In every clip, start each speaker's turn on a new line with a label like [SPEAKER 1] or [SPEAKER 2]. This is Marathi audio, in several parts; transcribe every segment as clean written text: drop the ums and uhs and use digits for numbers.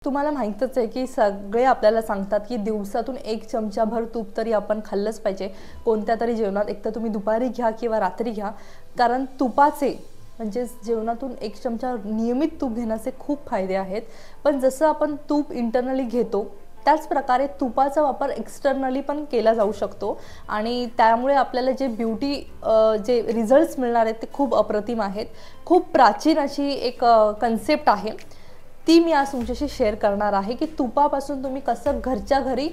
[SPEAKER 1] तुम्हाला माहीतच आहे की सगळे आपल्याला सांगतात की दिवसातून 1 चमचाभर तूप तरी आपण खाल्लंच पाहिजे कोणत्या तरी जेवणात. एक तर तुम्ही दुपारी घ्या किंवा रात्री घ्या, कारण तुपाचे म्हणजे जेवणातून 1 चमचा नियमित तूप घेण्याचे खूप फायदे आहेत. पण जसं आपण तूप इंटरनली घेतो त्याच प्रकारे तुपाचा वापर एक्सटर्नली पण केला जाऊ शकतो आणि त्यामुळे आपल्याला जे ब्युटी जे रिझल्ट्स मिळणार आहेत ते खूप अप्रतिम आहेत. खूप प्राचीन अशी एक कन्सेप्ट आहे, ती मी आज तुमच्याशी शेअर करणार आहे की तुपापासून तुम्ही कसं घरच्या घरी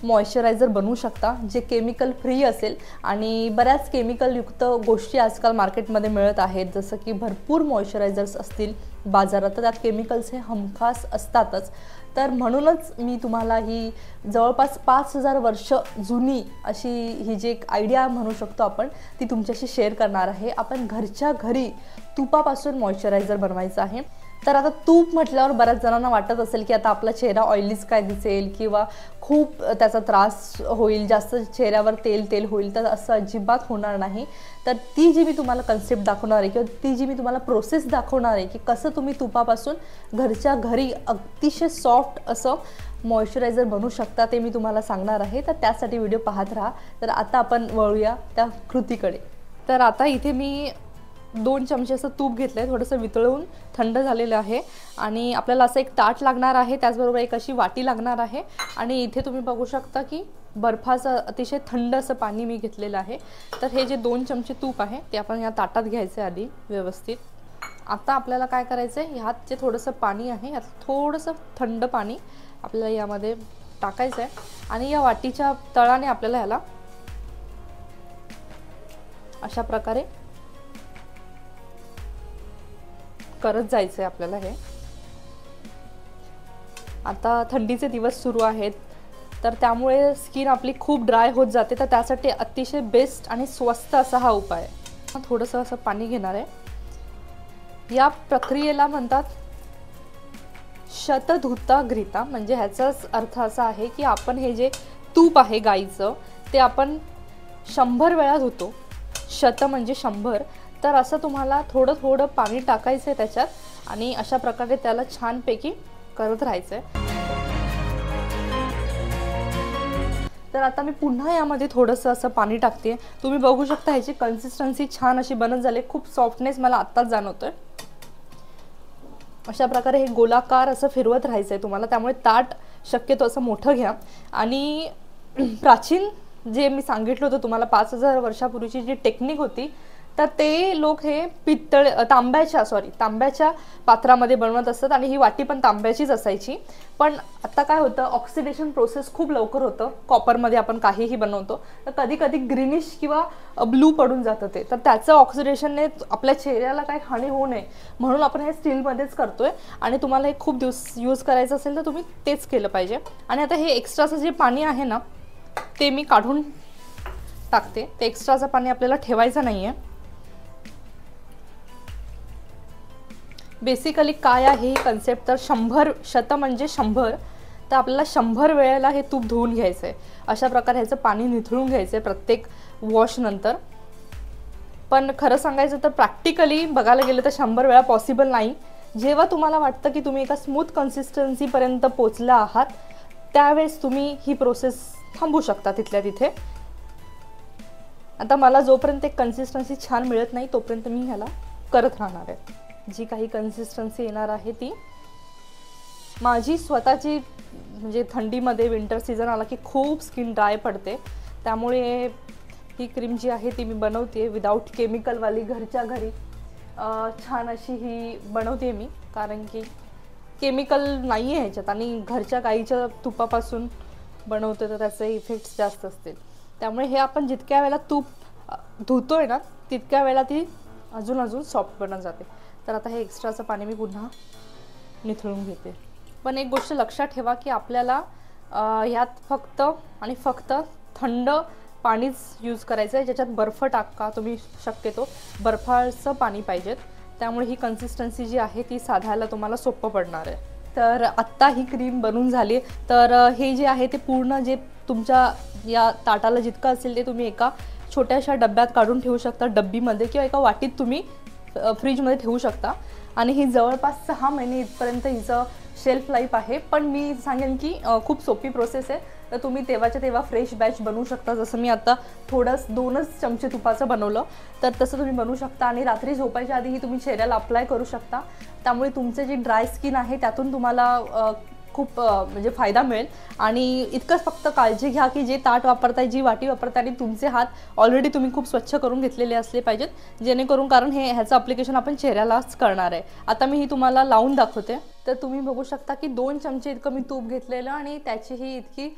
[SPEAKER 1] मॉइश्चरायझर बनवू शकता जे केमिकल फ्री असेल. आणि बऱ्याच केमिकलयुक्त गोष्टी आजकाल मार्केटमध्ये मिळत आहेत, जसं की भरपूर मॉइश्चरायझर्स असतील बाजारात, तर त्यात केमिकल्स हे हमखास असतातच. तर म्हणूनच मी तुम्हाला ही जवळपास 5000 वर्ष जुनी अशी ही जी एक आयडिया म्हणू शकतो आपण, ती तुमच्याशी शेअर करणार आहे. आपण घरच्या घरी तुपापासून मॉइश्चरायझर बनवायचं आहे. तर आता तूप म्हटल्यावर बऱ्याच जणांना वाटत असेल की आता आपला चेहरा ऑइलीच काय दिसेल किंवा खूप त्याचा त्रास होईल, जास्त चेहऱ्यावर तेल तेल होईल. तर असं अजिबात होणार नाही. तर ती जी मी तुम्हाला कन्सेप्ट दाखवणार आहे किंवा ती जी मी तुम्हाला प्रोसेस दाखवणार आहे की कसं तुम्ही तुपापासून घरच्या घरी अतिशय सॉफ्ट असं मॉइश्चरायझर बनवू शकता, ते मी तुम्हाला सांगणार आहे. तर त्यासाठी व्हिडिओ पाहत राहा. तर आता आपण वळूया त्या कृतीकडे. तर आता इथे मी 2 चमचे असं तूप घेतलं आहे, थोडंसं वितळवून थंड झालेलं आहे आणि आपल्याला असं एक ताट लागणार आहे, त्याचबरोबर एक अशी वाटी लागणार आहे. आणि इथे तुम्ही बघू शकता की बर्फाचं अतिशय थंड असं पाणी मी घेतलेलं आहे. तर हे जे 2 चमचे तूप आहे ते आपण या ताटात घ्यायचे आधी व्यवस्थित. आता आपल्याला काय करायचं आहे, ह्यात जे थोडंसं पाणी आहे, ह्यात थोडंसं थंड पाणी आपल्याला यामध्ये टाकायचं आहे आणि या वाटीच्या तळाने आपल्याला ह्याला अशा प्रकारे करत जायचं आहे आपल्याला. हे आता थंडीचे दिवस सुरू आहेत, तर त्यामुळे स्किन आपली खूप ड्राय होत जाते. तर त्यासाठी अतिशय बेस्ट आणि स्वस्त असा हा उपाय आहे. थोडंसं असं पाणी घेणार आहे. या प्रक्रियेला म्हणतात शतधुता घृता, म्हणजे ह्याचाच अर्थ असा आहे की आपण हे जे तूप आहे गाईचं ते आपण 100 वेळा धुतो. शत म्हणजे 100. तर असं तुम्हाला थोडं थोडं पाणी टाकायचं आहे त्याच्यात आणि अशा प्रकारे त्याला छानपैकी करत राहायचं आहे. तर आता मी पुन्हा यामध्ये थोडंसं असं पाणी टाकते. तुम्ही बघू शकता ह्याची कन्सिस्टन्सी छान अशी बनत झाली, खूप सॉफ्टनेस मला आत्ताच जाणवतोय. अशा प्रकारे हे गोलाकार असं फिरवत राहायचं आहे तुम्हाला. त्यामुळे ताट शक्यतो असं मोठं घ्या. आणि प्राचीन जे मी सांगितलं होतं तुम्हाला 5000 वर्षापूर्वीची जी टेक्निक होती, तर ते लोक हे तांब्याच्या पात्रामध्ये बनवत असतात आणि ही वाटी पण तांब्याचीच असायची. पण आता काय होतं, ऑक्सिडेशन प्रोसेस खूप लवकर होतं. कॉपरमध्ये आपण काहीही बनवतो तर कधी कधी ग्रीनिश किंवा ब्लू पडून जातं ते. तर त्याचं ऑक्सिडेशनने आपल्या चेहऱ्याला काही हानी होऊ नये म्हणून आपण हे स्टीलमध्येच करतोय. आणि तुम्हाला हे खूप दिवस यूज करायचं असेल तर तुम्ही तेच केलं पाहिजे. आणि आता हे एक्स्ट्राचं जे पाणी आहे ना ते मी काढून टाकते. ते एक्स्ट्राचं पाणी आपल्याला ठेवायचं नाही आहे. बेसिकली काय आहे ही कन्सेप्ट, तर 100 शत म्हणजे 100, तर आपल्याला 100 वेळेला हे तूप धुवून घ्यायचं आहे. अशा प्रकारे ह्याचं पाणी निथळून घ्यायचं आहे प्रत्येक वॉशनंतर. पण खरं सांगायचं तर प्रॅक्टिकली बघायला गेलं तर 100 वेळा पॉसिबल नाही. जेव्हा तुम्हाला वाटतं की तुम्ही एका स्मूथ कन्सिस्टन्सीपर्यंत पोचला आहात त्यावेळेस तुम्ही ही प्रोसेस थांबवू शकता तिथल्या तिथे. आता मला जोपर्यंत एक कन्सिस्टन्सी छान मिळत नाही तोपर्यंत मी ह्याला करत राहणार आहे. जी काही कन्सिस्टन्सी येणार आहे ती माझी स्वतःची, म्हणजे थंडीमध्ये विंटर सीझन आला की खूप स्किन ड्राय पडते, त्यामुळे ही क्रीम जी आहे ती मी बनवते विदाऊट केमिकलवाली, घरच्या घरी छान अशी ही बनवते मी. कारण की केमिकल नाही आहे ह्याच्यात आणि घरच्या गाईच्या तुपापासून बनवते तर त्याचे इफेक्ट्स जास्त असतील. त्यामुळे हे आपण जितक्या वेळेला तूप धुतोय ना तितक्या वेळेला ती अजून सॉफ्ट बनत जाते. तर आता हे एक्स्ट्राचं पाणी मी पुन्हा निथळून घेते. पण एक गोष्ट लक्षात ठेवा की आपल्याला ह्यात फक्त थंड पाणीच यूज करायचं आहे, ज्याच्यात बर्फ टाका तुम्ही, शक्यतो बर्फाचं पाणी पाहिजेत. त्यामुळे ही कन्सिस्टन्सी जी आहे ती साधायला तुम्हाला सोपं पडणार आहे. तर आत्ता ही क्रीम बनवून झाली. तर हे जे आहे ते पूर्ण जे तुमच्या या ताटाला जितकं असेल ते तुम्ही एका छोट्याशा डब्यात काढून ठेवू शकता, डब्बीमध्ये किंवा एका वाटीत तुम्ही फ्रीजमध्ये ठेवू शकता. आणि ही जवळपास 6 महिने इथपर्यंत हिचं शेल्फ लाईफ आहे, पण मी सांगेन की खूप सोपी प्रोसेस आहे. तर तुम्ही तेव्हाच्या तेव्हा फ्रेश बॅच बनवू शकता. जसं मी आता थोडंच 2च चमचे तुपाचं बनवलं, तर तसं तुम्ही बनवू शकता. आणि रात्री झोपायच्या आधीही तुम्ही चेहऱ्याला अप्लाय करू शकता. त्यामुळे तुमचे जी ड्राय स्किन आहे त्यातून तुम्हाला खूप म्हणजे फायदा मिळेल. आणि इतकंच फक्त काळजी घ्या की जे ताट वापरताय, जी वाटी वापरताय, आणि तुमचे हात ऑलरेडी तुम्ही खूप स्वच्छ करून घेतलेले असले पाहिजेत, जेणेकरून, कारण ह्याचं ॲप्लिकेशन आपण चेहऱ्यालाच करणार आहे. आता मी ही तुम्हाला लावून दाखवते. तर तुम्ही बघू शकता की 2 चमचे इतकं मी तूप घेतलेलं आणि त्याची ही इतकी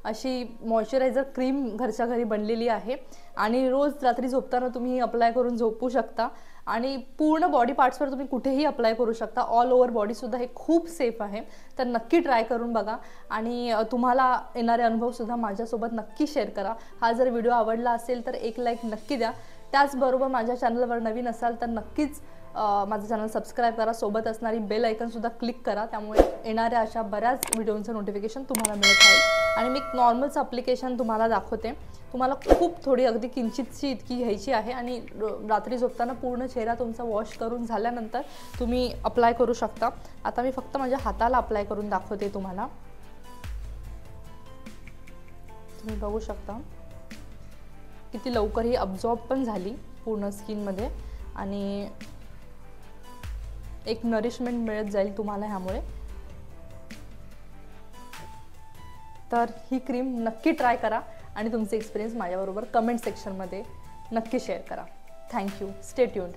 [SPEAKER 1] अशी मॉइश्चरायझर क्रीम घरच्या घरी बनलेली आहे. आणि रोज रात्री झोपताना तुम्ही ही अप्लाय करून झोपू शकता. आणि पूर्ण बॉडी पार्ट्सवर तुम्ही कुठेही अप्लाय करू शकता. ऑल ओव्हर बॉडीसुद्धा हे खूप सेफ आहे. तर नक्की ट्राय करून बघा आणि तुम्हाला येणारे अनुभवसुद्धा माझ्यासोबत नक्की शेअर करा. हा जर व्हिडिओ आवडला असेल तर एक लाईक नक्की द्या. त्याचबरोबर माझ्या चॅनलवर नवीन असाल तर नक्कीच माझं चॅनल सबस्क्राईब करा. सोबत असणारी बेल आयकॉनसुद्धा क्लिक करा. त्यामुळे येणाऱ्या अशा बऱ्याच व्हिडिओंचं नोटिफिकेशन तुम्हाला मिळत राहील. आणि मी एक नॉर्मलचं ॲप्लिकेशन तुम्हाला दाखवते. तुम्हाला खूप थोडी अगदी किंचितशी इतकी घ्यायची आहे आणि रात्री झोपताना पूर्ण चेहरा तुमचा वॉश करून झाल्यानंतर तुम्ही अप्लाय करू शकता. आता मी फक्त माझ्या हाताला अप्लाय करून दाखवते तुम्हाला. तुम्ही बघू शकता किती लवकर ही अब्झॉर्ब पण झाली पूर्ण स्किनमध्ये आणि एक नरिशमेंट मिळत जाईल तुम्हाला ह्यामुळे. तर ही क्रीम नक्की ट्राय करा आणि तुमचे एक्सपिरियन्स माझ्याबरोबर कमेंट सेक्शनमध्ये नक्की शेअर करा. थँक्यू. Stay tuned.